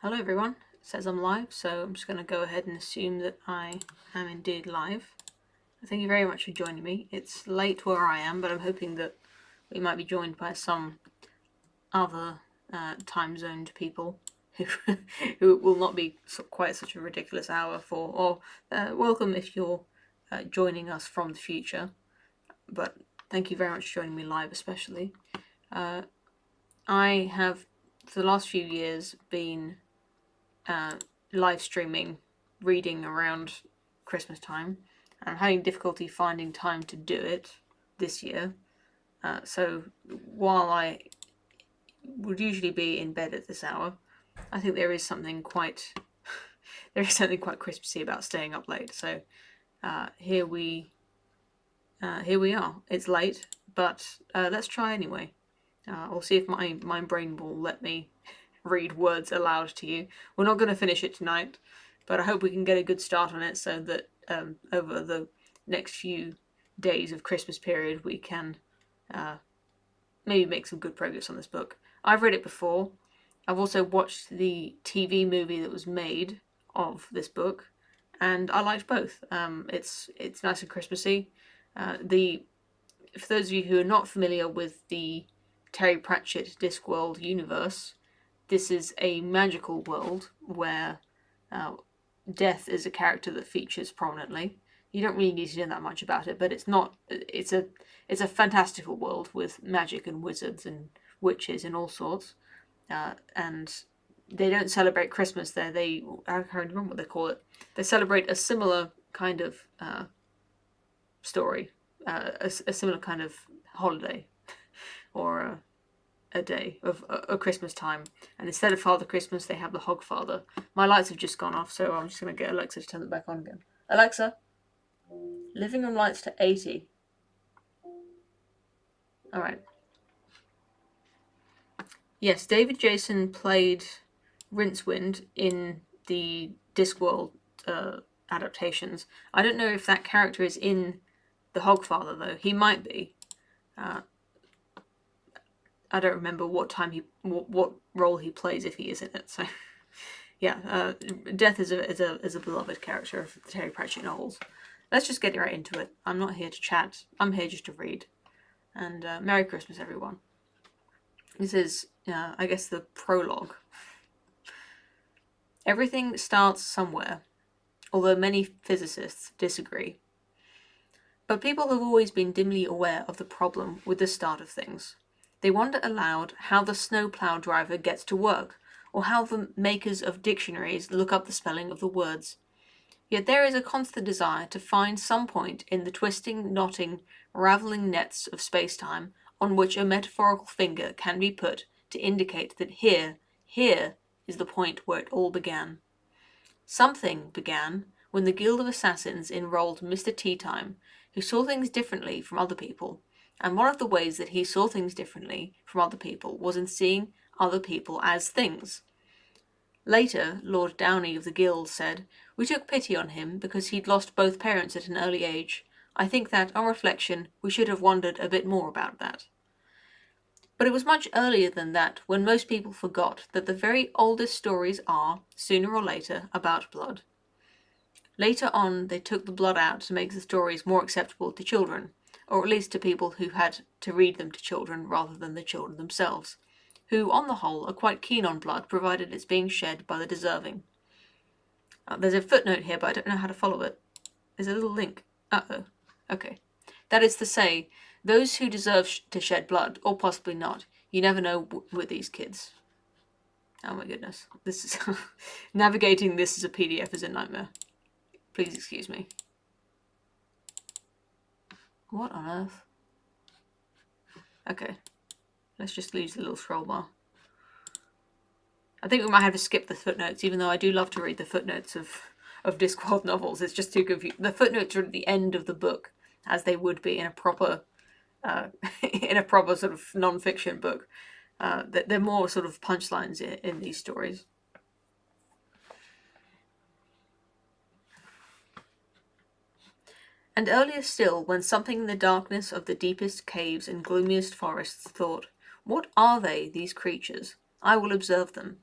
Hello everyone, it says I'm live, so I'm just going to go ahead and assume that I am indeed live. Thank you very much for joining me. It's late where I am, but I'm hoping that we might be joined by some other time-zoned people who, who will not be quite such a ridiculous hour for, or welcome if you're joining us from the future, but thank you very much for joining me live especially. I have, for the last few years, been live streaming reading around Christmas time. I'm having difficulty finding time to do it this year. So while I would usually be in bed at this hour, I think there is something quite Christmassy about staying up late. So here we are. It's late, but let's try anyway. I'll see if my brain will let me read words aloud to you. We're not going to finish it tonight, but I hope we can get a good start on it so that over the next few days of Christmas period we can maybe make some good progress on this book. I've read it before. I've also watched the TV movie that was made of this book, and I liked both. It's nice and Christmassy. For those of you who are not familiar with the Terry Pratchett Discworld universe, this is a magical world where death is a character that features prominently. You don't really need to know that much about it, but it's a fantastical world with magic and wizards and witches and all sorts. And they don't celebrate Christmas there. I can't remember what they call it. They celebrate a similar kind of story, a similar kind of holiday, or a day of a Christmas time, and instead of Father Christmas they have the Hogfather. My lights have just gone off, so I'm just going to get Alexa to turn them back on again. Alexa, living room lights to 80. Alright. Yes, David Jason played Rincewind in the Discworld adaptations. I don't know if that character is in the Hogfather though. He might be. I don't remember what role he plays if he is in it. So, yeah, Death is a beloved character of the Terry Pratchett novels. Let's just get right into it. I'm not here to chat. I'm here just to read. And Merry Christmas, everyone. This is, I guess, the prologue. Everything starts somewhere, although many physicists disagree. But people have always been dimly aware of the problem with the start of things. They wonder aloud how the snowplow driver gets to work, or how the makers of dictionaries look up the spelling of the words. Yet there is a constant desire to find some point in the twisting, knotting, ravelling nets of space-time on which a metaphorical finger can be put to indicate that here is the point where it all began. Something began when the Guild of Assassins enrolled Mr. Teatime, who saw things differently from other people, and one of the ways that he saw things differently from other people was in seeing other people as things. Later, Lord Downey of the Guild said, "We took pity on him because he'd lost both parents at an early age. I think that, on reflection, we should have wondered a bit more about that." But it was much earlier than that when most people forgot that the very oldest stories are, sooner or later, about blood. Later on, they took the blood out to make the stories more acceptable to children, or at least to people who had to read them to children rather than the children themselves, who, on the whole, are quite keen on blood provided it's being shed by the deserving. There's a footnote here, but I don't know how to follow it. There's a little link. Uh-oh. Okay. That is to say, those who deserve to shed blood, or possibly not. You never know with these kids. Oh my goodness. This is navigating this as a PDF is a nightmare. Please excuse me. What on earth? Okay. Let's just lose the little scroll bar. I think we might have to skip the footnotes, even though I do love to read the footnotes of Discworld novels. It's just too confusing. The footnotes are at the end of the book, as they would be in a proper sort of non-fiction book. They're more sort of punchlines in these stories. And earlier still, when something in the darkness of the deepest caves and gloomiest forests thought, "What are they, these creatures? I will observe them."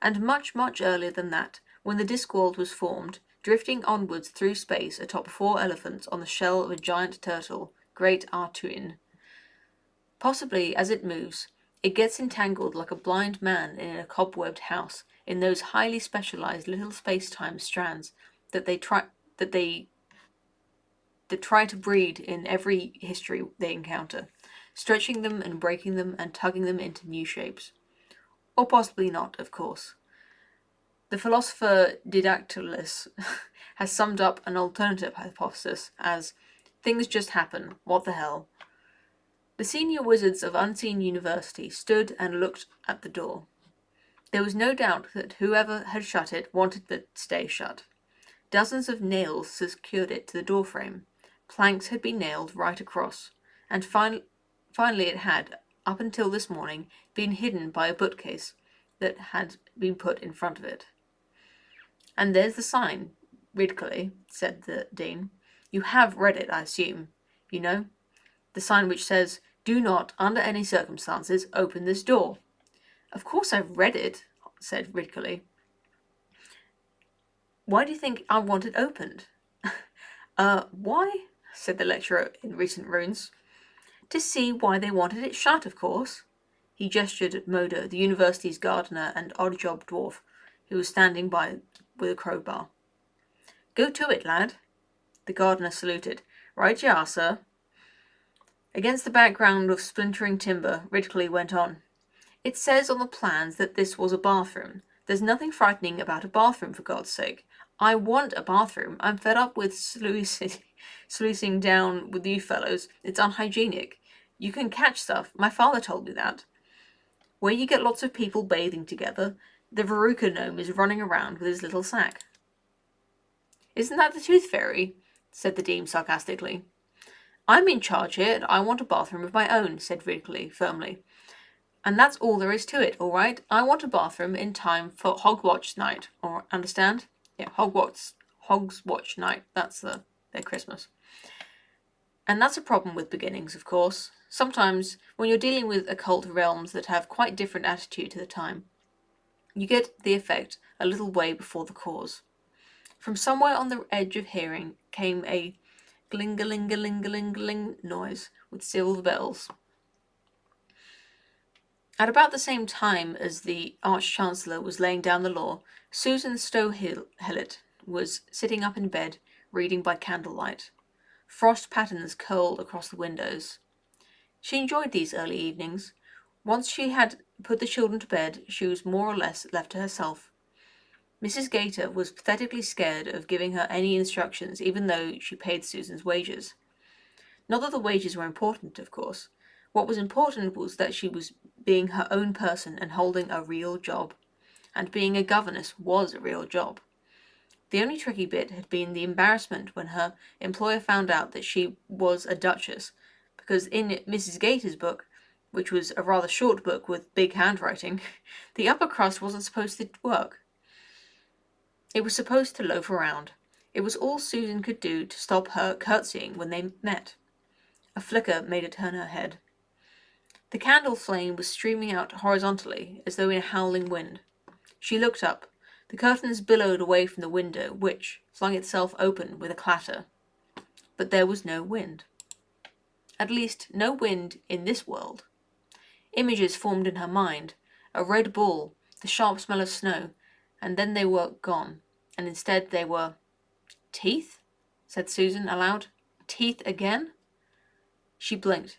and much, much earlier than that, when the Discworld was formed, drifting onwards through space atop 4 elephants on the shell of a giant turtle, Great Artuin. Possibly, as it moves, it gets entangled like a blind man in a cobwebbed house in those highly specialized little space-time strands that they try to breed in every history they encounter, stretching them and breaking them and tugging them into new shapes. Or possibly not, of course. The philosopher Didactylus has summed up an alternative hypothesis as, things just happen, what the hell. The senior wizards of Unseen University stood and looked at the door. There was no doubt that whoever had shut it wanted it to stay shut. Dozens of nails secured it to the doorframe. Planks had been nailed right across, and finally it had, up until this morning, been hidden by a bookcase that had been put in front of it. "And there's the sign, Ridcully," said the Dean. "You have read it, I assume. You know? The sign which says, 'Do not, under any circumstances, open this door.'" "Of course I've read it," said Ridcully. "Why do you think I want it opened?" Why?" said the lecturer in recent runes. "To see why they wanted it shut, of course." He gestured at Modo, the university's gardener and odd-job dwarf, who was standing by with a crowbar. "Go to it, lad." The gardener saluted. "Right you are, sir." Against the background of splintering timber, Ridcully went on. "It says on the plans that this was a bathroom. There's nothing frightening about a bathroom, for God's sake. I want a bathroom. I'm fed up with sluicing down with you fellows. It's unhygienic. You can catch stuff. My father told me that. Where you get lots of people bathing together, the Veruca gnome is running around with his little sack." "Isn't that the Tooth Fairy?" said the Dean sarcastically. "I'm in charge here, and I want a bathroom of my own," said Ridley firmly. "And that's all there is to it, all right? I want a bathroom in time for Hogwatch night, or understand? Yeah, Hogswatch night. That's their Christmas. And that's a problem with beginnings, of course. Sometimes, when you're dealing with occult realms that have quite different attitude to the time, you get the effect a little way before the cause. From somewhere on the edge of hearing came a gling-a-ling-a-ling-a-ling-a-ling noise with silver bells. At about the same time as the Arch-Chancellor was laying down the law, Susan Stow-Hillett was sitting up in bed, reading by candlelight. Frost patterns curled across the windows. She enjoyed these early evenings. Once she had put the children to bed, she was more or less left to herself. Mrs. Gator was pathetically scared of giving her any instructions, even though she paid Susan's wages. Not that the wages were important, of course. What was important was that she was being her own person and holding a real job. And being a governess was a real job. The only tricky bit had been the embarrassment when her employer found out that she was a duchess, because in Mrs. Gator's book, which was a rather short book with big handwriting, the upper crust wasn't supposed to work. It was supposed to loaf around. It was all Susan could do to stop her curtsying when they met. A flicker made her turn her head. The candle flame was streaming out horizontally, as though in a howling wind. She looked up. The curtains billowed away from the window, which flung itself open with a clatter. But there was no wind. At least, no wind in this world. Images formed in her mind. A red ball, the sharp smell of snow, and then they were gone, and instead they were... "Teeth?" said Susan aloud. "Teeth again?" She blinked.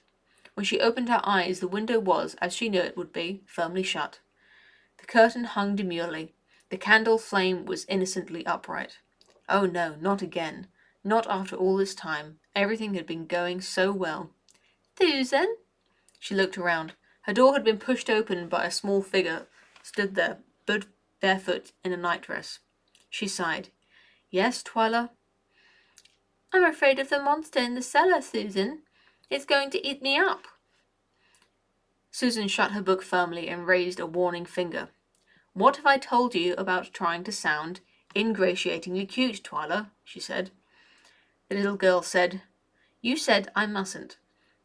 When she opened her eyes, the window was, as she knew it would be, firmly shut. The curtain hung demurely. The candle flame was innocently upright. Oh no, not again. Not after all this time. Everything had been going so well. "Susan?" She looked around. Her door had been pushed open by a small figure stood there, barefoot in a nightdress. She sighed. "Yes, Twyla?" "I'm afraid of the monster in the cellar, Susan. It's going to eat me up." Susan shut her book firmly and raised a warning finger. "What have I told you about trying to sound ingratiatingly cute, Twyla?" she said. The little girl said, "You said I mustn't.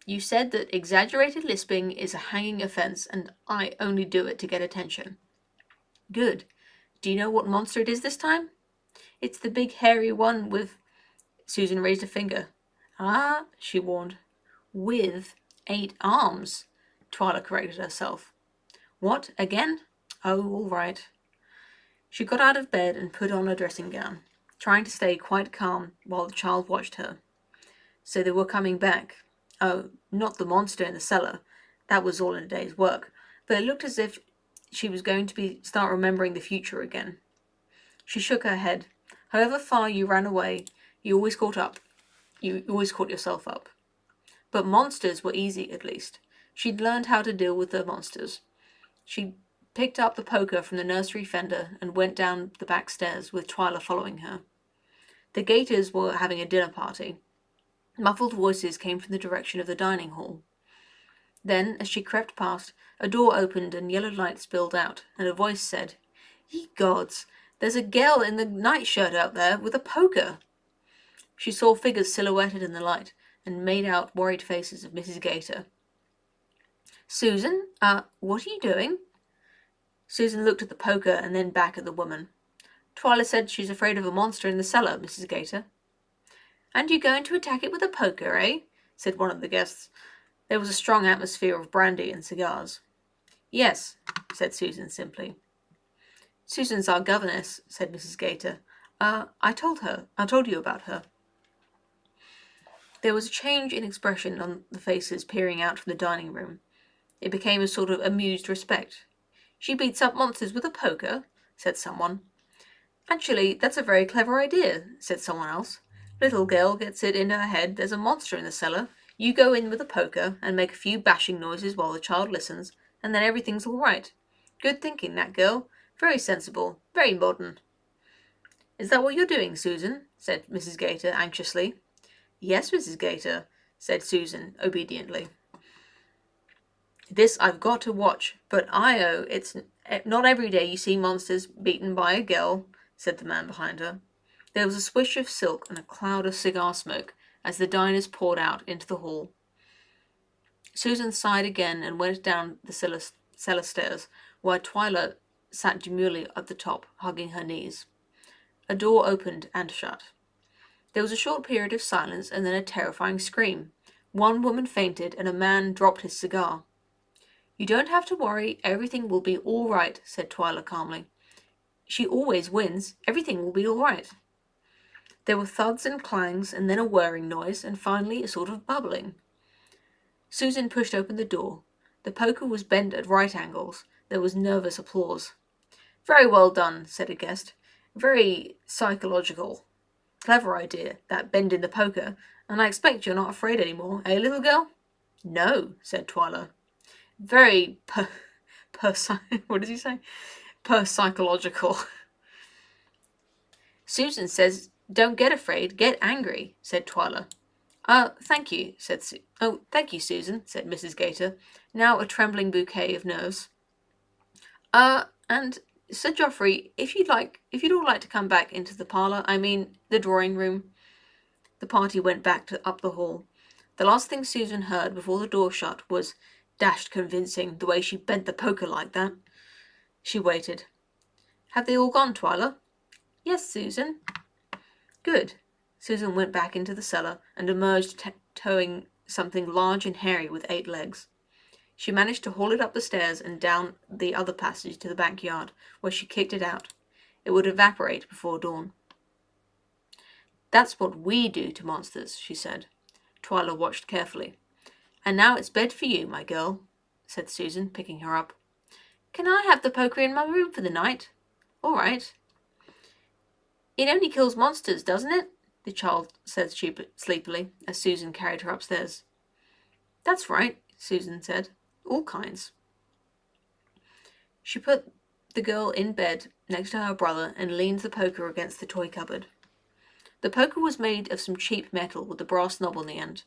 You said that exaggerated lisping is a hanging offence, and I only do it to get attention." "Good. Do you know what monster it is this time? It's the big hairy one with... Susan raised a finger. Ah, she warned. With 8 arms, Twyla corrected herself. What, again? Oh, all right. She got out of bed and put on her dressing gown, trying to stay quite calm while the child watched her. So they were coming back. Oh, not the monster in the cellar. That was all in a day's work. But it looked as if she was going to start remembering the future again. She shook her head. However far you ran away, you always caught up. You always caught yourself up. But monsters were easy, at least. She'd learned how to deal with the monsters. She picked up the poker from the nursery fender and went down the back stairs with Twyla following her. The Gators were having a dinner party. Muffled voices came from the direction of the dining hall. Then, as she crept past, a door opened and yellow light spilled out, and a voice said, Ye gods, there's a girl in the nightshirt out there with a poker. She saw figures silhouetted in the light, and made out worried faces of Mrs. Gator. Susan, what are you doing? Susan looked at the poker and then back at the woman. Twyla said she's afraid of a monster in the cellar, Mrs. Gator. And you're going to attack it with a poker, eh? Said one of the guests. There was a strong atmosphere of brandy and cigars. Yes, said Susan simply. Susan's our governess, said Mrs. Gator. I told you about her. There was a change in expression on the faces peering out from the dining room. It became a sort of amused respect. She beats up monsters with a poker, said someone. Actually, that's a very clever idea, said someone else. Little girl gets it into her head there's a monster in the cellar. You go in with a poker and make a few bashing noises while the child listens, and then everything's all right. Good thinking, that girl. Very sensible. Very modern. Is that what you're doing, Susan? Said Mrs. Gator anxiously. Yes, Mrs. Gator, said Susan obediently. This I've got to watch, but it's not every day you see monsters beaten by a girl, said the man behind her. There was a swish of silk and a cloud of cigar smoke as the diners poured out into the hall. Susan sighed again and went down the cellar stairs, while Twyla sat demurely at the top, hugging her knees. A door opened and shut. There was a short period of silence and then a terrifying scream. One woman fainted and a man dropped his cigar. You don't have to worry. Everything will be all right, said Twyla calmly. She always wins. Everything will be all right. There were thuds and clangs, and then a whirring noise, and finally a sort of bubbling. Susan pushed open the door. The poker was bent at right angles. There was nervous applause. Very well done, said a guest. Very psychological. Clever idea, that bend in the poker, and I expect you're not afraid any more, eh, little girl? No, said Twyla. Very what does he say? Per-psychological. Susan says, don't get afraid, get angry, said Twyla. Thank you, thank you, Susan, said Mrs. Gator, now a trembling bouquet of nerves. And Sir Geoffrey, if you'd all like to come back into the parlour, the drawing room. The party went back up the hall. The last thing Susan heard before the door shut was dashed convincing, the way she bent the poker like that. She waited. Have they all gone, Twyla? Yes, Susan. Good. Susan went back into the cellar and emerged towing something large and hairy with 8 legs. She managed to haul it up the stairs and down the other passage to the backyard, where she kicked it out. It would evaporate before dawn. That's what we do to monsters, she said. Twyla watched carefully. And now it's bed for you, my girl, said Susan, picking her up. Can I have the poker in my room for the night? All right. It only kills monsters, doesn't it? The child said sleepily, as Susan carried her upstairs. That's right, Susan said. All kinds. She put the girl in bed next to her brother and leaned the poker against the toy cupboard. The poker was made of some cheap metal with a brass knob on the end.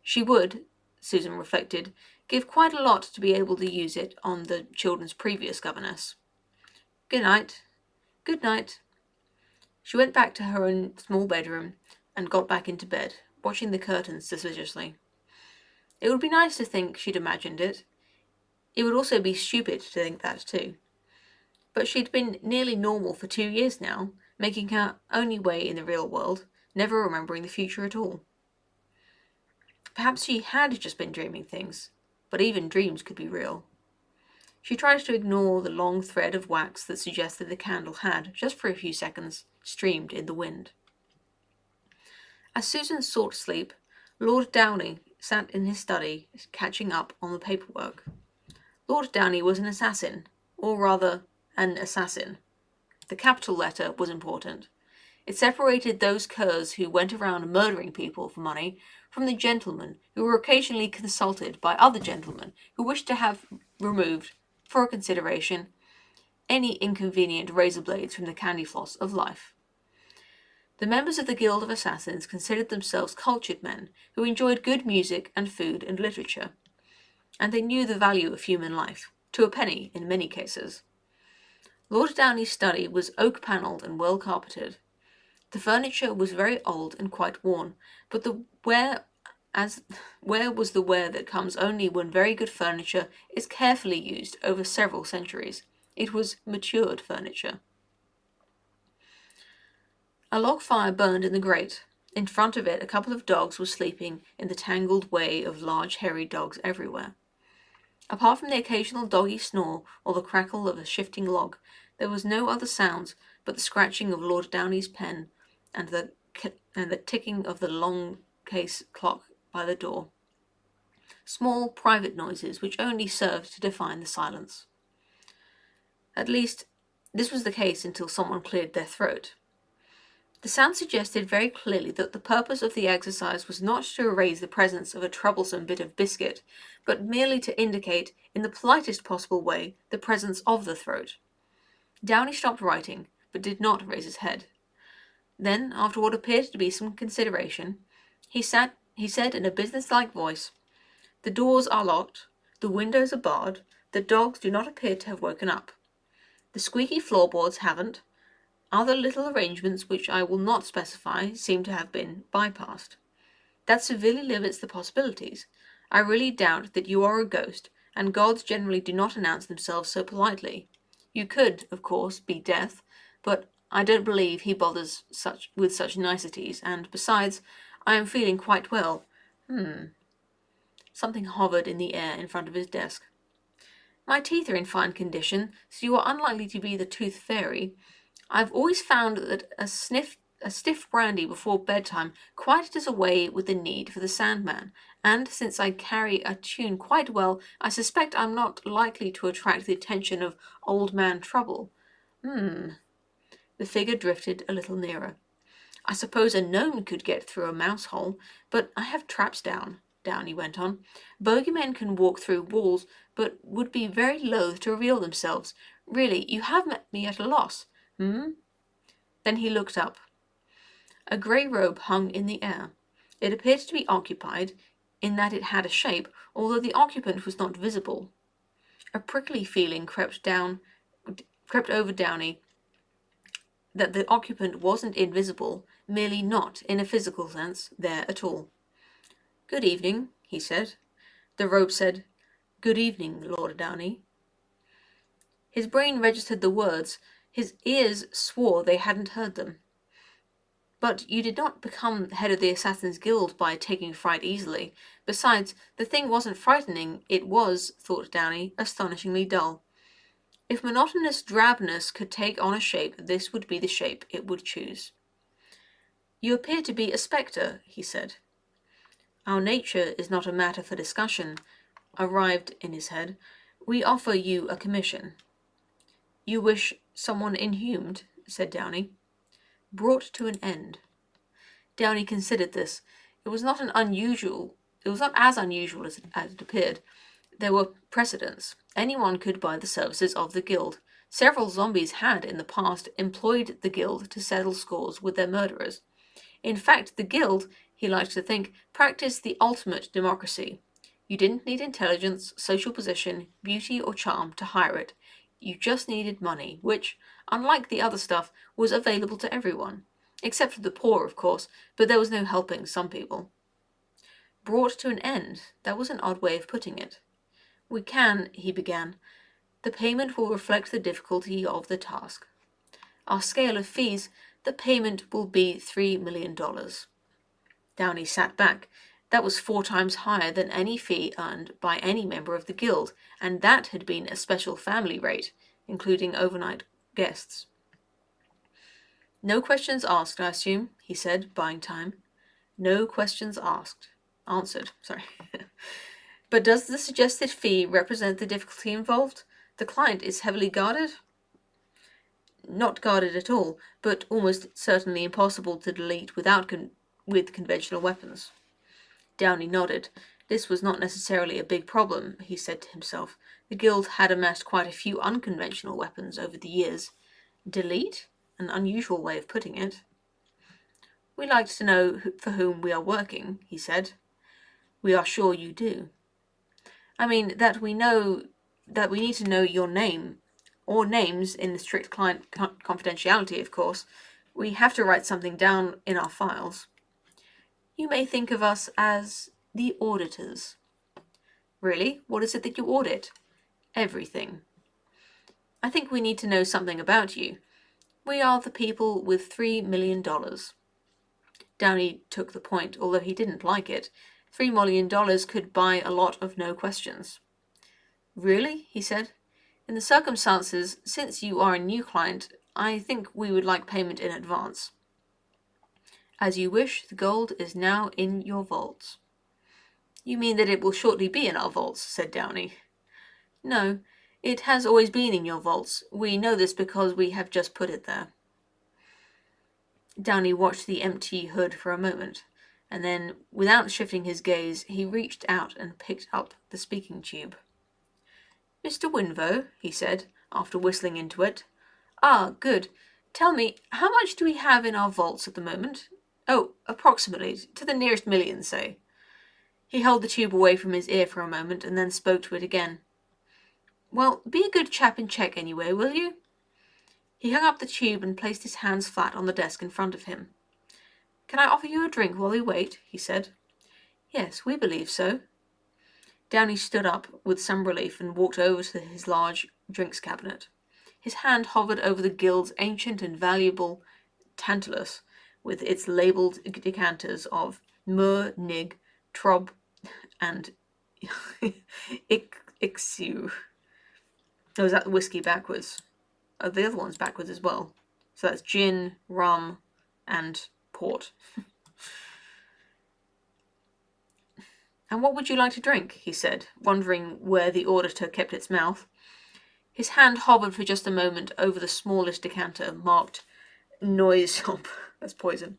She would, Susan reflected, give quite a lot to be able to use it on the children's previous governess. Good night. Good night. She went back to her own small bedroom and got back into bed, watching the curtains suspiciously. It would be nice to think she'd imagined it. It would also be stupid to think that too. but she'd been nearly normal for 2 years now, making her only way in the real world, never remembering the future at all. Perhaps she had just been dreaming things, but even dreams could be real. She tried to ignore the long thread of wax that suggested the candle had, just for a few seconds, streamed in the wind. As Susan sought sleep, Lord Downey sat in his study, catching up on the paperwork. Lord Downey was an assassin, or rather, an assassin. The capital letter was important. It separated those curs who went around murdering people for money from the gentlemen who were occasionally consulted by other gentlemen who wished to have removed, for a consideration, any inconvenient razor blades from the candy floss of life. The members of the Guild of Assassins considered themselves cultured men who enjoyed good music and food and literature, and they knew the value of human life, to a penny in many cases. Lord Downey's study was oak-panelled and well-carpeted. The furniture was very old and quite worn, but the ware was the wear that comes only when very good furniture is carefully used over several centuries. It was matured furniture. A log fire burned in the grate. In front of it, a couple of dogs were sleeping in the tangled way of large hairy dogs everywhere. Apart from the occasional doggy snore or the crackle of a shifting log, there was no other sounds but the scratching of Lord Downey's pen and the ticking of the long case clock by the door. Small, private noises which only served to define the silence. At least, this was the case until someone cleared their throat. The sound suggested very clearly that the purpose of the exercise was not to erase the presence of a troublesome bit of biscuit, but merely to indicate, in the politest possible way, the presence of the throat. Downey stopped writing, but did not raise his head. Then, after what appeared to be some consideration, he said in a businesslike voice, "The doors are locked, the windows are barred, the dogs do not appear to have woken up. The squeaky floorboards haven't. Other little arrangements which I will not specify seem to have been bypassed. That severely limits the possibilities. I really doubt that you are a ghost, and gods generally do not announce themselves so politely. You could, of course, be Death, but I don't believe he bothers with such niceties, and besides, I am feeling quite well. Something hovered in the air in front of his desk. My teeth are in fine condition, so you are unlikely to be the tooth fairy. I've always found that a stiff brandy before bedtime quite does away with the need for the Sandman, and since I carry a tune quite well, I suspect I'm not likely to attract the attention of Old Man Trouble. The figure drifted a little nearer. I suppose a gnome could get through a mouse hole, but I have traps down, Downey went on. Bogeymen can walk through walls, but would be very loath to reveal themselves. Really, you have met me at a loss. Then he looked up. A grey robe hung in the air. It appeared to be occupied, in that it had a shape, although the occupant was not visible. A prickly feeling crept over Downey, that the occupant wasn't invisible, merely not, in a physical sense, there at all. "Good evening," he said. The robe said, "Good evening, Lord Downey." His brain registered the words. His ears swore they hadn't heard them. But you did not become head of the Assassin's Guild by taking fright easily. Besides, the thing wasn't frightening, it was, thought Downey, astonishingly dull. If monotonous drabness could take on a shape, this would be the shape it would choose. "You appear to be a spectre," he said. "Our nature is not a matter for discussion," arrived in his head. "We offer you a commission." "You wish someone inhumed," said Downey. "Brought to an end." Downey considered this. It was not as unusual as it appeared. There were precedents. Anyone could buy the services of the Guild. Several zombies had, in the past, employed the Guild to settle scores with their murderers. In fact, the Guild, he liked to think, practiced the ultimate democracy. You didn't need intelligence, social position, beauty, or charm to hire it. You just needed money, which, unlike the other stuff, was available to everyone. Except for the poor, of course, but there was no helping some people. Brought to an end, that was an odd way of putting it. "We can," he began. The payment will reflect the difficulty of the task. Our scale of fees, the payment will be $3 million. Downey sat back. That was 4 times higher than any fee earned by any member of the guild, and that had been a special family rate, including overnight guests. No questions asked, I assume, he said, buying time. No questions asked. Answered, sorry. But does the suggested fee represent the difficulty involved? The client is heavily guarded? Not guarded at all, but almost certainly impossible to delete with conventional weapons. Downey nodded. This was not necessarily a big problem, he said to himself. The guild had amassed quite a few unconventional weapons over the years. Delete? An unusual way of putting it. We like to know for whom we are working, he said. We are sure you do. I mean, that we need to know your name, or names in the strict client confidentiality, of course. We have to write something down in our files. You may think of us as the auditors. Really? What is it that you audit? Everything. I think we need to know something about you. We are the people with $3 million. Downey took the point, although he didn't like it. $3 million could buy a lot of no questions. Really? He said. In the circumstances, since you are a new client, I think we would like payment in advance. As you wish, the gold is now in your vaults. You mean that it will shortly be in our vaults, said Downey. No, it has always been in your vaults. We know this because we have just put it there. Downey watched the empty hood for a moment, and then, without shifting his gaze, he reached out and picked up the speaking tube. Mr. Winvo, he said, after whistling into it. Ah, good. Tell me, how much do we have in our vaults at the moment? Oh, approximately, to the nearest million, say. He held the tube away from his ear for a moment, and then spoke to it again. Well, be a good chap and check anyway, will you? He hung up the tube and placed his hands flat on the desk in front of him. Can I offer you a drink while we wait? He said. Yes, we believe so. Downey stood up with some relief and walked over to his large drinks cabinet. His hand hovered over the guild's ancient and valuable Tantalus, with its labelled decanters of Mur, Nig, Trob, and Ixu. Oh, is that the whiskey backwards? Oh, the other one's backwards as well. So that's gin, rum, and port. And what would you like to drink? He said, wondering where the auditor kept its mouth. His hand hovered for just a moment over the smallest decanter, marked Noise Shop. That's poison.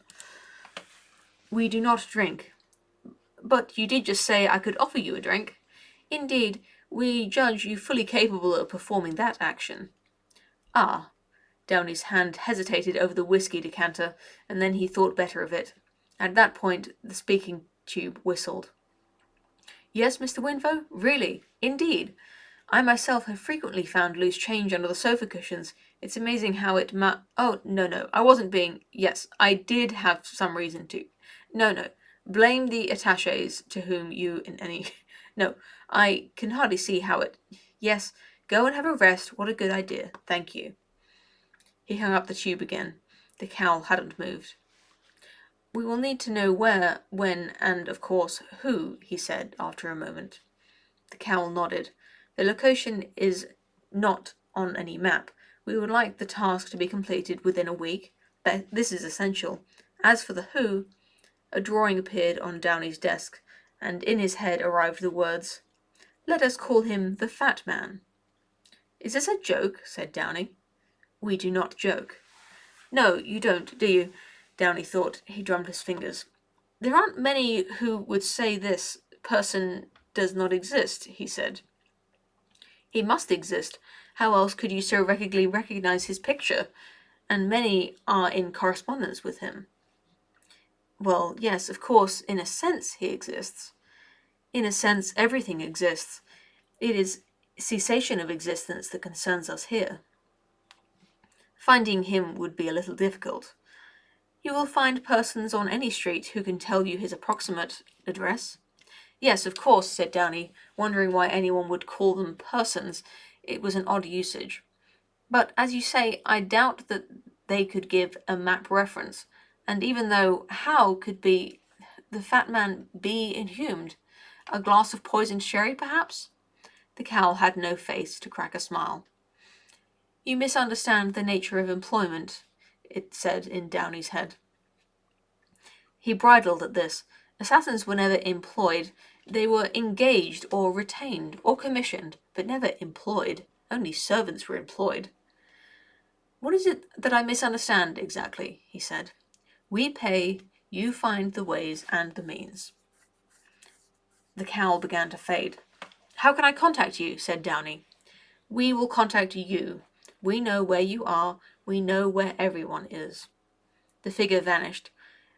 We do not drink. But you did just say I could offer you a drink. Indeed, we judge you fully capable of performing that action. Ah. Downey's hand hesitated over the whiskey decanter, and then he thought better of it. At that point, the speaking tube whistled. Yes, Mr. Winvo? Really? Indeed. I myself have frequently found loose change under the sofa cushions. It's amazing how it Oh, no, I wasn't being... Yes, I did have some reason to. No. Blame the attachés to whom you in any... No, I can hardly see how it... Yes, go and have a rest. What a good idea. Thank you. He hung up the tube again. The cowl hadn't moved. We will need to know where, when, and, of course, who, he said after a moment. The cowl nodded. The location is not on any map. We would like the task to be completed within a week. This is essential. As for the who, a drawing appeared on Downey's desk, and in his head arrived the words, Let us call him the Fat Man. Is this a joke? Said Downey. We do not joke. No, you don't, do you? Downey thought. He drummed his fingers. There aren't many who would say this person does not exist, he said. He must exist. How else could you so regularly recognize his picture? And many are in correspondence with him. Well, yes, of course, in a sense he exists. In a sense, everything exists. It is cessation of existence that concerns us here. Finding him would be a little difficult. You will find persons on any street who can tell you his approximate address. Yes, of course, said Downey, wondering why anyone would call them persons. it was an odd usage. But, as you say, I doubt that they could give a map reference, and even though how could be the fat man be inhumed? A glass of poisoned sherry, perhaps? The cowl had no face to crack a smile. You misunderstand the nature of employment, it said in Downey's head. He bridled at this. Assassins were never employed. They were engaged or retained or commissioned, but never employed. Only servants were employed. What is it that I misunderstand exactly? He said. We pay, you find the ways and the means. The cowl began to fade. How can I contact you? Said Downey. We will contact you. We know where you are. We know where everyone is. The figure vanished.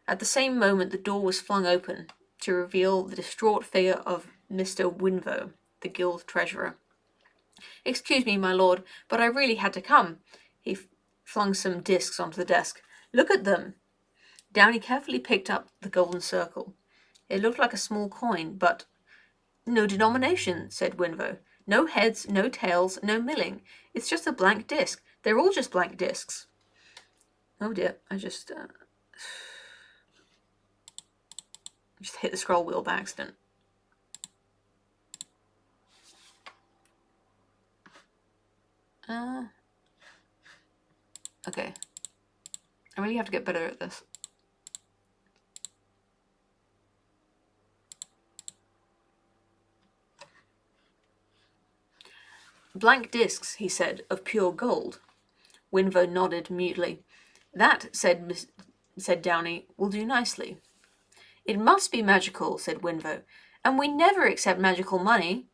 At the same moment the door was flung open to reveal the distraught figure of Mr. Winvo, the guild treasurer. Excuse me, my lord, but I really had to come. He flung some discs onto the desk. Look at them. Downey carefully picked up the golden circle. It looked like a small coin, but no denomination, said Winvo. No heads, no tails, no milling. It's just a blank disc. They're all just blank discs. Oh dear, I just hit the scroll wheel by accident. Okay. I really have to get better at this. Blank discs, he said, of pure gold. Winvo nodded mutely. That, said Downey, will do nicely. It must be magical, said Winvo, and we never accept magical money.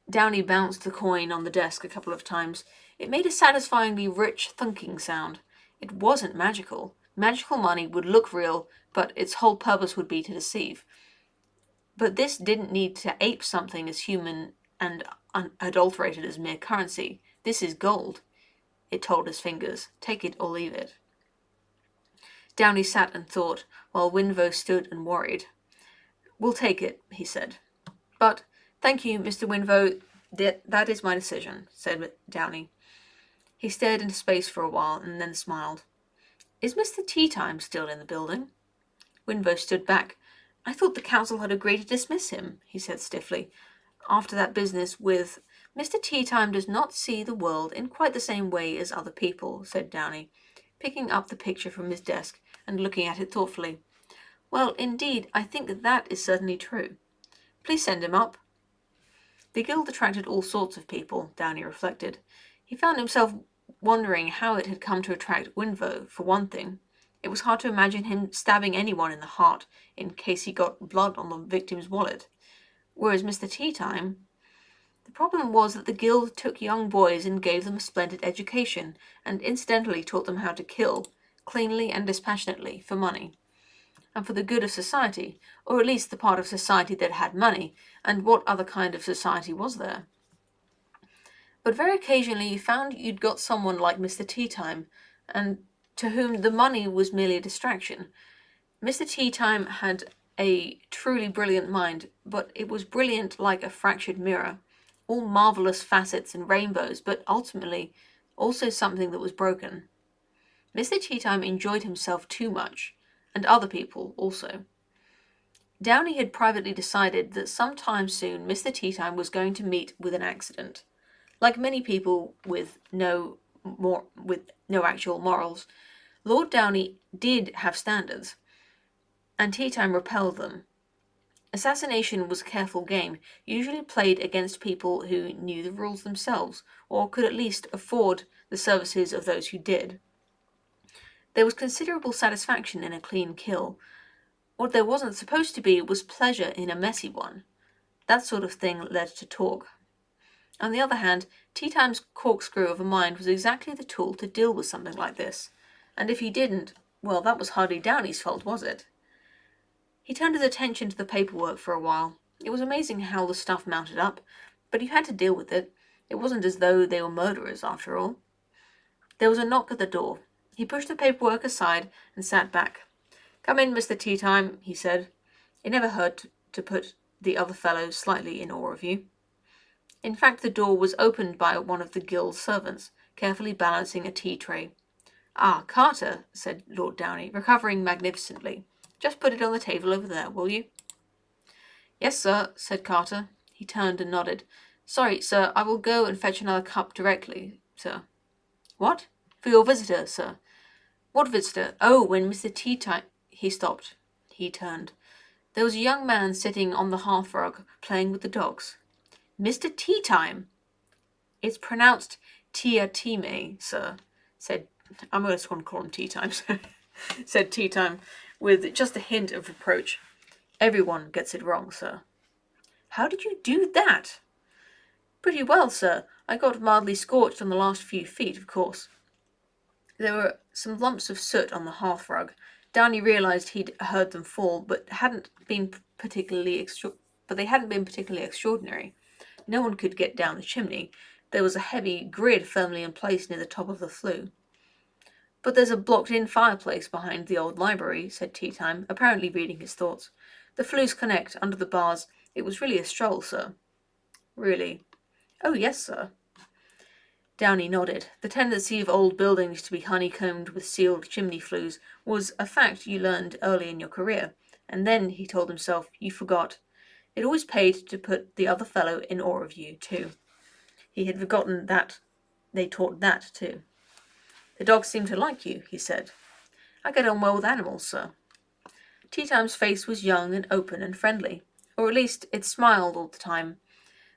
Downey bounced the coin on the desk a couple of times. It made a satisfyingly rich thunking sound. It wasn't magical. Magical money would look real, but its whole purpose would be to deceive. But this didn't need to ape something as human and unadulterated as mere currency. This is gold. It told his fingers. Take it or leave it. Downey sat and thought, while Winvo stood and worried. We'll take it, he said. But, thank you, Mr. Winvo, that is my decision, said Downey. He stared into space for a while and then smiled. Is Mr. Teatime still in the building? Winvo stood back. I thought the council had agreed to dismiss him, he said stiffly. After that business with Mr. Teatime does not see the world in quite the same way as other people, said Downey, picking up the picture from his desk and looking at it thoughtfully. Well, indeed, I think that is certainly true. Please send him up. The guild attracted all sorts of people, Downey reflected. He found himself wondering how it had come to attract Winvo, for one thing. It was hard to imagine him stabbing anyone in the heart in case he got blood on the victim's wallet. Whereas Mr. Teatime... The problem was that the guild took young boys and gave them a splendid education, and incidentally taught them how to kill, cleanly and dispassionately, for money. And for the good of society, or at least the part of society that had money, and what other kind of society was there? But very occasionally you found you'd got someone like Mr. Teatime, and to whom the money was merely a distraction. Mr. Teatime had a truly brilliant mind, but it was brilliant like a fractured mirror, all marvellous facets and rainbows, but ultimately also something that was broken. Mr. Teatime enjoyed himself too much, and other people also. Downey had privately decided that sometime soon Mr. Teatime was going to meet with an accident. Like many people with no actual morals, Lord Downey did have standards, and Teatime repelled them. Assassination was a careful game, usually played against people who knew the rules themselves, or could at least afford the services of those who did. There was considerable satisfaction in a clean kill. What there wasn't supposed to be was pleasure in a messy one. That sort of thing led to talk. On the other hand, Teatime's corkscrew of a mind was exactly the tool to deal with something like this, and if he didn't, well, that was hardly Downey's fault, was it? He turned his attention to the paperwork for a while. It was amazing how the stuff mounted up, but you had to deal with it. It wasn't as though they were murderers, after all. There was a knock at the door. He pushed the paperwork aside and sat back. Come in, Mr. Teatime, he said. It never hurt to put the other fellow slightly in awe of you. In fact, the door was opened by one of the guild servants, carefully balancing a tea tray. "Ah, Carter," said Lord Downey, recovering magnificently. "Just put it on the table over there, will you?" "Yes, sir," said Carter. He turned and nodded. "Sorry, sir, I will go and fetch another cup directly, sir." "What?" "For your visitor, sir." "What visitor?" "Oh, when Mr. Teatime—" He stopped. He turned. There was a young man sitting on the hearthrug, playing with the dogs. "Mr. Teatime!" "It's pronounced Tia-time, sir," said... I'm going to call him Teatime, said Teatime, with just a hint of reproach. "Everyone gets it wrong, sir." "How did you do that?" "Pretty well, sir. I got mildly scorched on the last few feet, of course." There were some lumps of soot on the hearthrug. Downey realised he'd heard them fall, but they hadn't been particularly extraordinary. No one could get down the chimney. There was a heavy grid firmly in place near the top of the flue. "But there's a blocked-in fireplace behind the old library," said Teatime, apparently reading his thoughts. "The flues connect under the bars. It was really a stroll, sir." "Really?" "Oh, yes, sir." Downey nodded. The tendency of old buildings to be honeycombed with sealed chimney flues was a fact you learned early in your career, and then, he told himself, you forgot. It always paid to put the other fellow in awe of you, too. He had forgotten that they taught that, too. "The dogs seem to like you," he said. "I get on well with animals, sir." Teatime's face was young and open and friendly, or at least it smiled all the time,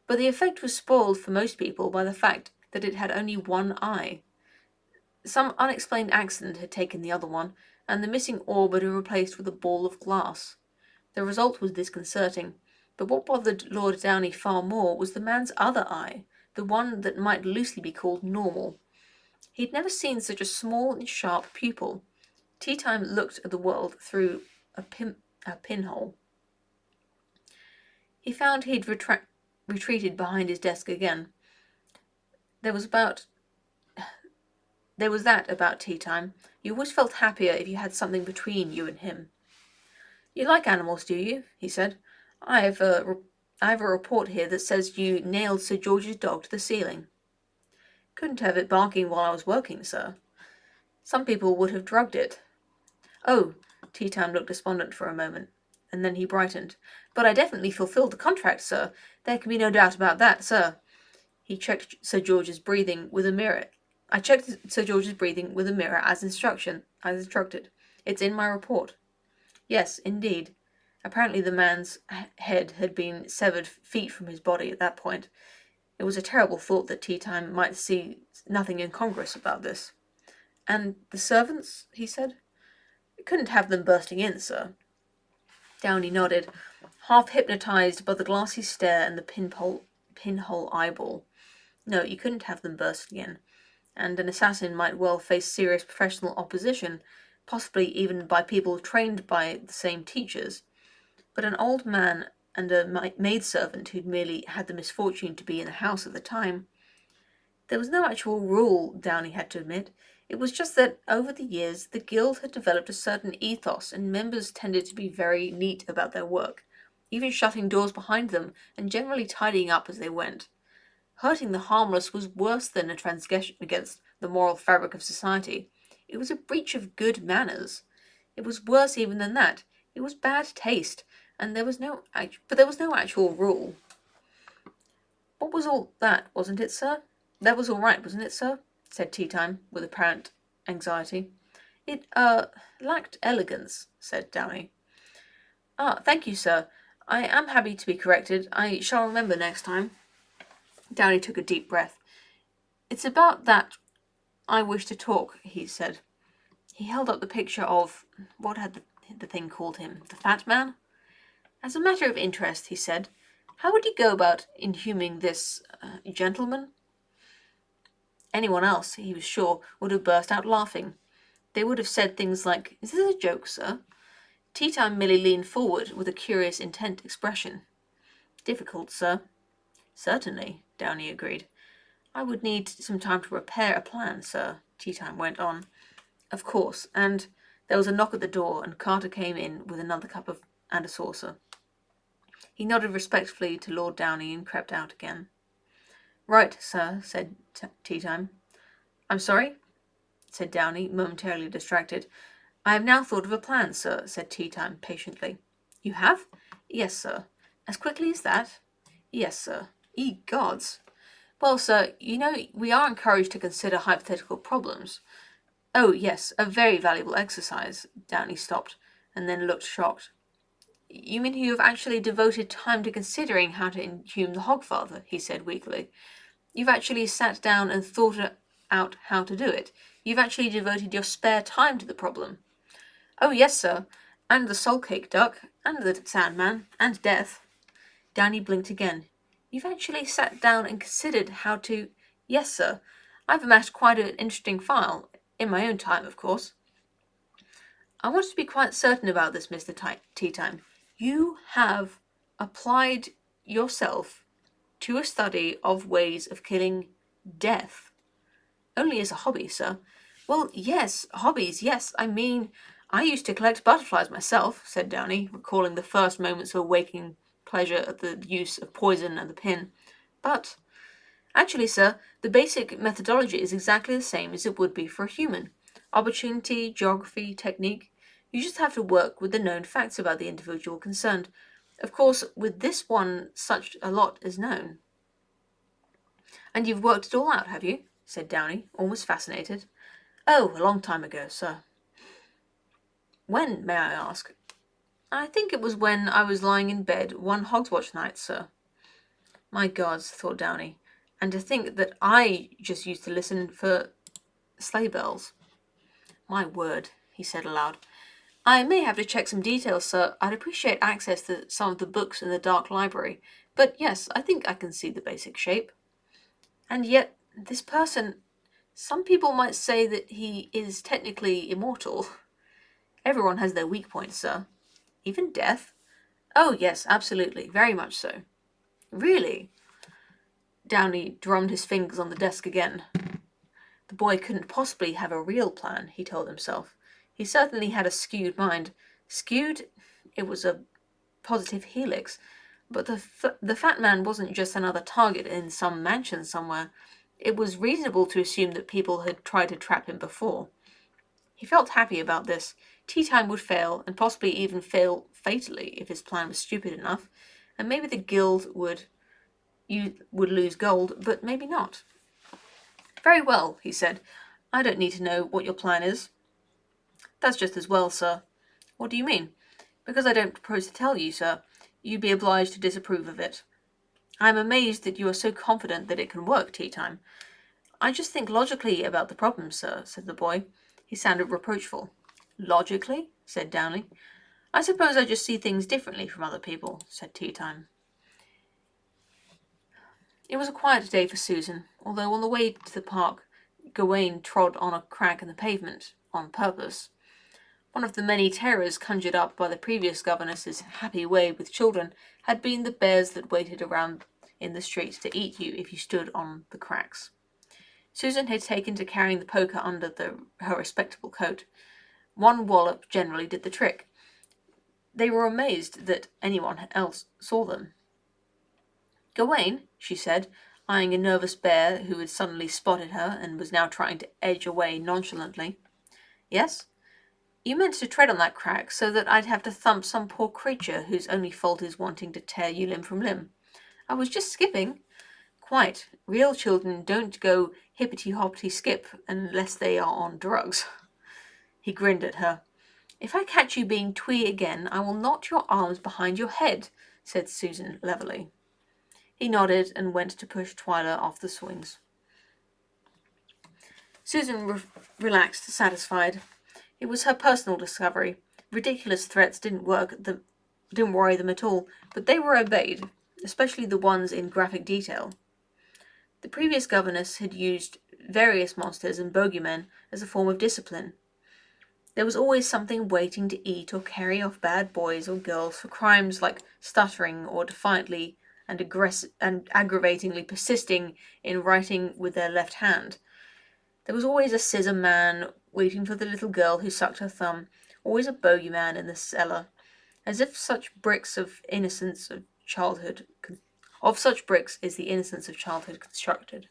but the effect was spoiled for most people by the fact that it had only one eye. Some unexplained accident had taken the other one, and the missing orb had been replaced with a ball of glass. The result was disconcerting, but what bothered Lord Downey far more was the man's other eye, the one that might loosely be called normal. He had never seen such a small and sharp pupil. Teatime looked at the world through a pinhole. He found he'd retreated behind his desk again. There was that about Teatime. You always felt happier if you had something between you and him. "You like animals, do you?" he said. I have a report here that says you nailed Sir George's dog to the ceiling." "Couldn't have it barking while I was working, sir." "Some people would have drugged it." "Oh," Teatime looked despondent for a moment, and then he brightened. "But I definitely fulfilled the contract, sir. There can be no doubt about that, sir." He checked Sir George's breathing with a mirror. "I checked Sir George's breathing with a mirror as instructed. It's in my report." "Yes, indeed." Apparently the man's head had been severed feet from his body at that point. It was a terrible thought that Teatime might see nothing incongruous about this. "And the servants?" he said. "Couldn't have them bursting in, sir." Downey nodded, half hypnotized by the glassy stare and the pinhole eyeball. "No, you couldn't have them bursting in, and an assassin might well face serious professional opposition, possibly even by people trained by the same teachers. But an old man and a maidservant who'd merely had the misfortune to be in the house at the time. There was no actual rule, Downey had to admit. It was just that, over the years, the guild had developed a certain ethos, and members tended to be very neat about their work, even shutting doors behind them and generally tidying up as they went. Hurting the harmless was worse than a transgression against the moral fabric of society. It was a breach of good manners. It was worse even than that. It was bad taste, and there was no actual rule. "What was all that, wasn't it, sir? That was all right, wasn't it, sir?" said Teatime, with apparent anxiety. "It, lacked elegance," said Downey. "Ah, thank you, sir. I am happy to be corrected. I shall remember next time." Downey took a deep breath. "It's about that I wish to talk," he said. He held up the picture of... what had the thing called him? The Fat Man? "As a matter of interest," he said, "how would you go about inhuming this gentleman?" Anyone else, he was sure, would have burst out laughing. They would have said things like, "Is this a joke, sir?" Teatime merely leaned forward with a curious, intent expression. "Difficult, sir." "Certainly," Downey agreed. "I would need some time to prepare a plan, sir," Teatime went on. "Of course," and there was a knock at the door, and Carter came in with another cup and a saucer. He nodded respectfully to Lord Downey and crept out again. Right, sir, said Tea Time. I'm sorry, said Downey, momentarily distracted. I have now thought of a plan, sir, said Tea Time patiently. You have? Yes, sir. As quickly as that? Yes, sir. Ye gods! Well, sir, you know we are encouraged to consider hypothetical problems. Oh, yes, a very valuable exercise. Downey stopped, and then looked shocked. You mean you have actually devoted time to considering how to inhume the Hogfather? He said weakly. You've actually sat down and thought out how to do it. You've actually devoted your spare time to the problem. Oh, yes, sir. And the soul-cake duck, and the Sandman, and death. Downey blinked again. You've actually sat down and considered how to... Yes, sir. I've amassed quite an interesting file. In my own time, of course. I want to be quite certain about this, Mr. Tea Time. You have applied yourself to a study of ways of killing death. Only as a hobby, sir. Well, yes, hobbies, yes. I mean, I used to collect butterflies myself, said Downey, recalling the first moments of waking pleasure at the use of poison and the pin. But, actually, sir, the basic methodology is exactly the same as it would be for a human. Opportunity, geography, technique. You just have to work with the known facts about the individual concerned. Of course, with this one, such a lot is known. And you've worked it all out, have you? Said Downey, almost fascinated. Oh, a long time ago, sir. When, may I ask? I think it was when I was lying in bed one Hogswatch night, sir. My gods, thought Downey, and to think that I just used to listen for sleigh bells. My word, he said aloud. I may have to check some details, sir. I'd appreciate access to some of the books in the dark library. But yes, I think I can see the basic shape. And yet, this person... Some people might say that he is technically immortal. Everyone has their weak points, sir. Even death? Oh, yes, absolutely. Very much so. Really? Downey drummed his fingers on the desk again. The boy couldn't possibly have a real plan, he told himself. He certainly had a skewed mind. Skewed? It was a positive helix. But the fat man wasn't just another target in some mansion somewhere. It was reasonable to assume that people had tried to trap him before. He felt happy about this. Tea Time would fail, and possibly even fail fatally if his plan was stupid enough, and maybe the guild would lose gold, but maybe not. Very well, he said. I don't need to know what your plan is. That's just as well, sir. What do you mean? Because I don't propose to tell you, sir. You'd be obliged to disapprove of it. I am amazed that you are so confident that it can work, Tea Time. I just think logically about the problem, sir, said the boy. He sounded reproachful. Logically? Said Downey. I suppose I just see things differently from other people, said Tea Time. It was a quiet day for Susan, although on the way to the park, Gawain trod on a crack in the pavement, on purpose. One of the many terrors conjured up by the previous governess's happy way with children had been the bears that waited around in the street to eat you if you stood on the cracks. Susan had taken to carrying the poker under her respectable coat. One wallop generally did the trick. They were amazed that anyone else saw them. Gawain, she said, eyeing a nervous bear who had suddenly spotted her and was now trying to edge away nonchalantly. Yes? You meant to tread on that crack so that I'd have to thump some poor creature whose only fault is wanting to tear you limb from limb. I was just skipping. Quite. Real children don't go hippity-hoppity-skip unless they are on drugs. He grinned at her. If I catch you being twee again, I will knot your arms behind your head, said Susan levelly. He nodded and went to push Twyla off the swings. Susan relaxed, satisfied. It was her personal discovery. Ridiculous threats didn't worry them at all, but they were obeyed, especially the ones in graphic detail. The previous governess had used various monsters and bogeymen as a form of discipline. There was always something waiting to eat or carry off bad boys or girls for crimes like stuttering or defiantly and aggravatingly persisting in writing with their left hand. There was always a scissor man waiting for the little girl who sucked her thumb, always a bogeyman in the cellar, as if such bricks of innocence of childhood could Of such bricks is the innocence of childhood constructed.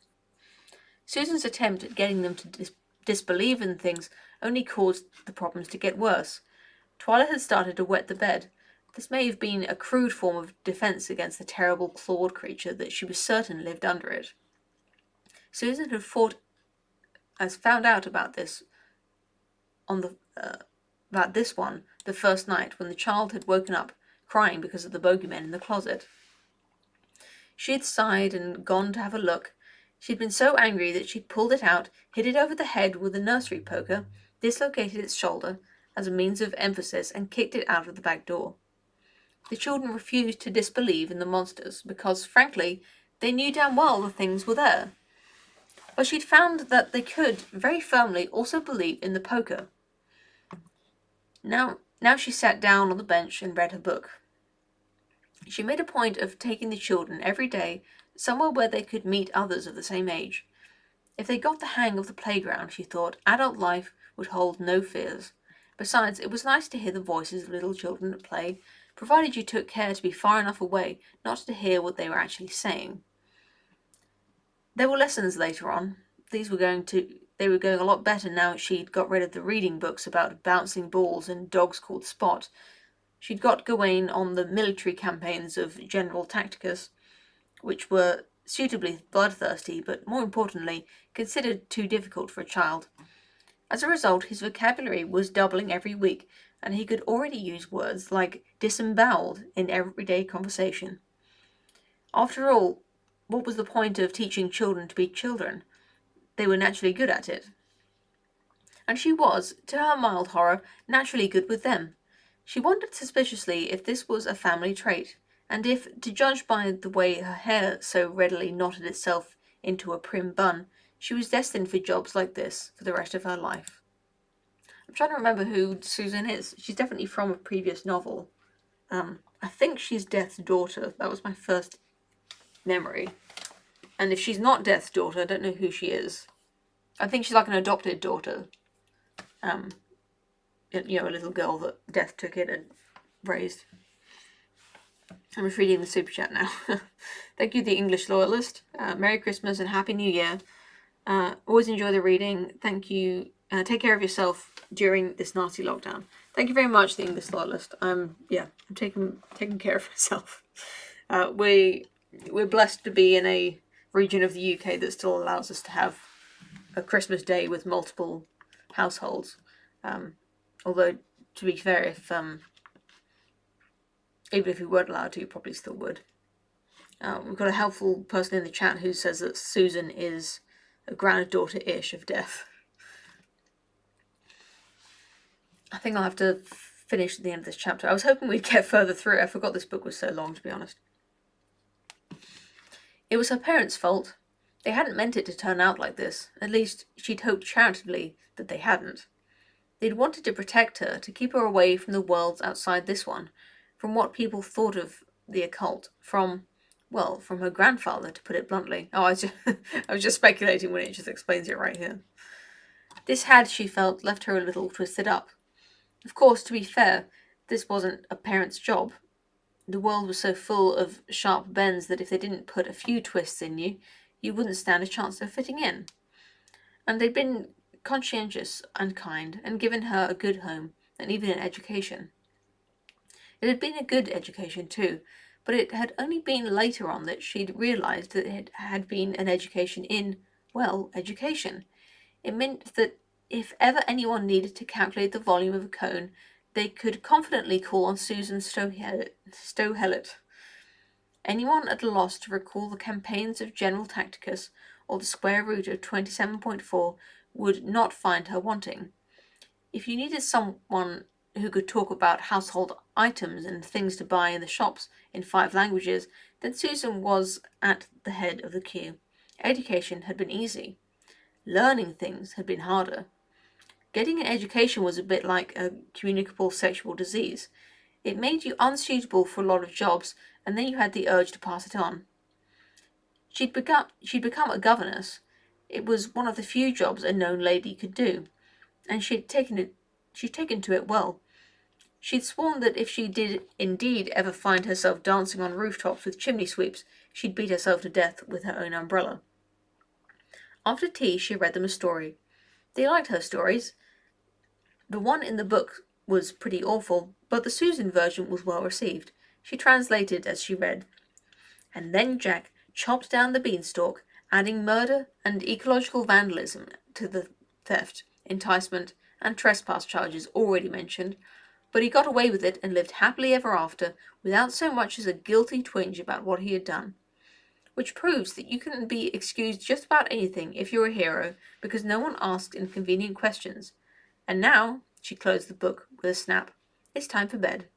Susan's attempt at getting them to disbelieve in things only caused the problems to get worse. Twilight had started to wet the bed. This may have been a crude form of defense against the terrible clawed creature that she was certain lived under it. Susan had found out about this the first night when the child had woken up crying because of the bogeyman in the closet. She had sighed and gone to have a look. She had been so angry that she pulled it out, hit it over the head with a nursery poker, dislocated its shoulder as a means of emphasis, and kicked it out of the back door. The children refused to disbelieve in the monsters because, frankly, they knew damn well the things were there. But she'd found that they could, very firmly, also believe in the poker. Now she sat down on the bench and read her book. She made a point of taking the children every day somewhere where they could meet others of the same age. If they got the hang of the playground, she thought, adult life would hold no fears. Besides, it was nice to hear the voices of little children at play, provided you took care to be far enough away not to hear what they were actually saying. There were lessons later on. They were going a lot better now she'd got rid of the reading books about bouncing balls and dogs called Spot. She'd got Gawain on the military campaigns of General Tacticus, which were suitably bloodthirsty, but more importantly, considered too difficult for a child. As a result, his vocabulary was doubling every week, and he could already use words like disemboweled in everyday conversation. After all, what was the point of teaching children to be children? They were naturally good at it. And she was, to her mild horror, naturally good with them. She wondered suspiciously if this was a family trait, and if, to judge by the way her hair so readily knotted itself into a prim bun, she was destined for jobs like this for the rest of her life. I'm trying to remember who Susan is. She's definitely from a previous novel. I think she's Death's daughter. That was my first memory. And if she's not Death's daughter, I don't know who she is. I think she's like an adopted daughter. A little girl that Death took in and raised. I'm just reading the super chat now. Thank you, the English loyalist. Merry Christmas and Happy New Year. Always enjoy the reading. Thank you. Take care of yourself during this nasty lockdown. Thank you very much, the English loyalist. I'm taking care of myself. We're blessed to be in a region of the UK that still allows us to have a Christmas day with multiple households. Although, to be fair, even if we weren't allowed to, you probably still would. We've got a helpful person in the chat who says that Susan is a granddaughter-ish of Death. I think I'll have to finish at the end of this chapter. I was hoping we'd get further through it. I forgot this book was so long, to be honest. It was her parents' fault. They hadn't meant it to turn out like this. At least, she'd hoped charitably that they hadn't. They'd wanted to protect her, to keep her away from the worlds outside this one, from what people thought of the occult, from her grandfather, to put it bluntly. I was just speculating when it just explains it right here. This had, she felt, left her a little twisted up. Of course, to be fair, this wasn't a parent's job. The world was so full of sharp bends that if they didn't put a few twists in you, you wouldn't stand a chance of fitting in. And they'd been conscientious and kind, and given her a good home, and even an education. It had been a good education too, but it had only been later on that she'd realised that it had been an education in, education. It meant that if ever anyone needed to calculate the volume of a cone, they could confidently call on Susan Stohellet. Anyone at a loss to recall the campaigns of General Tacticus, or the square root of 27.4, would not find her wanting. If you needed someone who could talk about household items and things to buy in the shops in 5 languages, then Susan was at the head of the queue. Education had been easy. Learning things had been harder. Getting an education was a bit like a communicable sexual disease. It made you unsuitable for a lot of jobs, and then you had the urge to pass it on. She'd become a governess. It was one of the few jobs a known lady could do, and she'd taken to it well. She'd sworn that if she did indeed ever find herself dancing on rooftops with chimney sweeps, she'd beat herself to death with her own umbrella. After tea, she read them a story. They liked her stories. The one in the book was pretty awful, but the Susan version was well received. She translated as she read. And then Jack chopped down the beanstalk, adding murder and ecological vandalism to the theft, enticement, and trespass charges already mentioned, but he got away with it and lived happily ever after without so much as a guilty twinge about what he had done. Which proves that you can be excused just about anything if you're a hero, because no one asked inconvenient questions. And now, she closed the book with a snap, it's time for bed.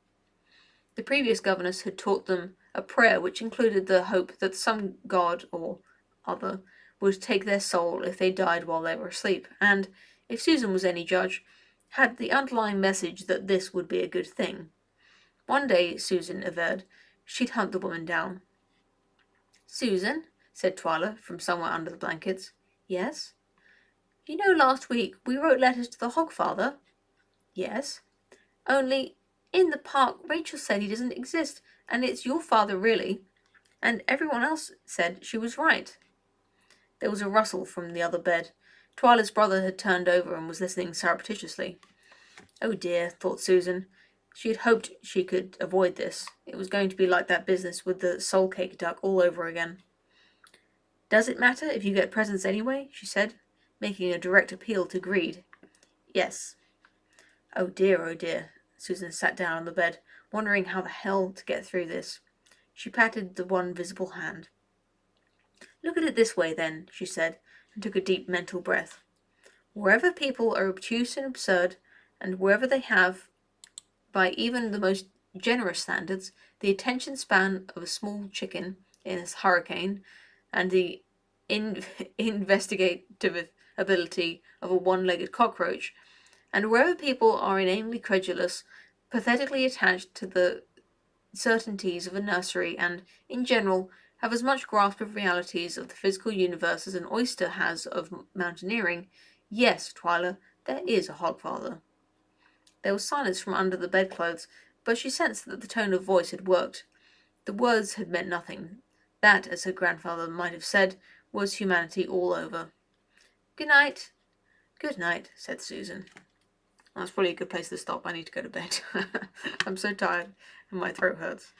The previous governess had taught them a prayer which included the hope that some god or other would take their soul if they died while they were asleep, and, if Susan was any judge, had the underlying message that this would be a good thing. One day, Susan averred, she'd hunt the woman down. "Susan," said Twyla from somewhere under the blankets. "Yes?" "You know last week we wrote letters to the Hogfather?" "Yes." "Only, in the park Rachel said he doesn't exist, and it's your father really. And everyone else said she was right." There was a rustle from the other bed. Twyla's brother had turned over and was listening surreptitiously. Oh dear, thought Susan. She had hoped she could avoid this. It was going to be like that business with the soul cake duck all over again. "Does it matter if you get presents anyway?" she said, making a direct appeal to greed. "Yes." Oh dear, Susan sat down on the bed, wondering how the hell to get through this. She patted the one visible hand. "Look at it this way, then," she said, and took a deep mental breath. "Wherever people are obtuse and absurd, and wherever they have, by even the most generous standards, the attention span of a small chicken in a hurricane, and the investigative ability of a one-legged cockroach, and wherever people are inanely credulous, pathetically attached to the certainties of a nursery, and, in general, have as much grasp of realities of the physical universe as an oyster has of mountaineering, yes, Twyla, there is a Hogfather." There was silence from under the bedclothes, but she sensed that the tone of voice had worked. The words had meant nothing. That, as her grandfather might have said, was humanity all over. "Good night." "Good night," said Susan. That's probably a good place to stop. I need to go to bed. I'm so tired and my throat hurts.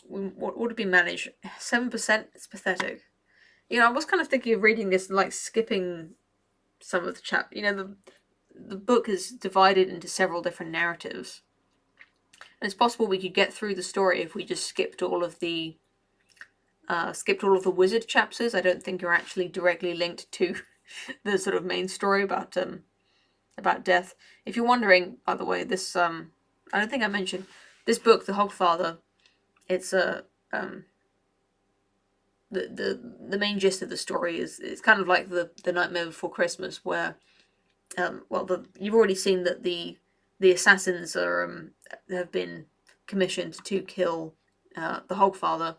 What would be managed? 7%? It's pathetic. I was kind of thinking of reading this and skipping some of the chapters. The book is divided into several different narratives. And it's possible we could get through the story if we just skipped all of the wizard chapters. I don't think you're actually directly linked to the sort of main story about death. If you're wondering, by the way, this I don't think I mentioned this book, The Hogfather. It's the main gist of the story is it's kind of like the Nightmare Before Christmas, where you've already seen that the assassins have been commissioned to kill the Hogfather,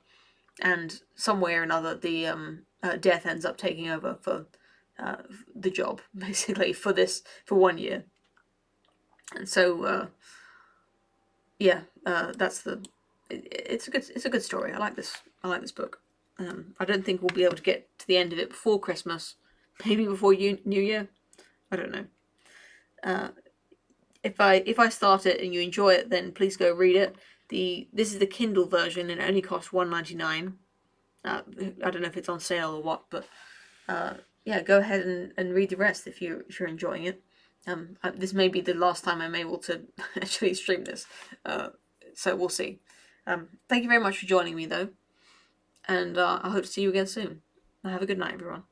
and some way or another the death ends up taking over for the job, basically, for 1 year. And so it's a good story. I like this book. I don't think we'll be able to get to the end of it before Christmas, maybe before New Year. I don't know. If I start it and you enjoy it, then please go read it. This is the Kindle version, and it only costs $1.99. I don't know if it's on sale or what, but go ahead and read the rest if you're enjoying it. This may be the last time I'm able to actually stream this, so we'll see. Thank you very much for joining me, though, and I hope to see you again soon. Have a good night, everyone.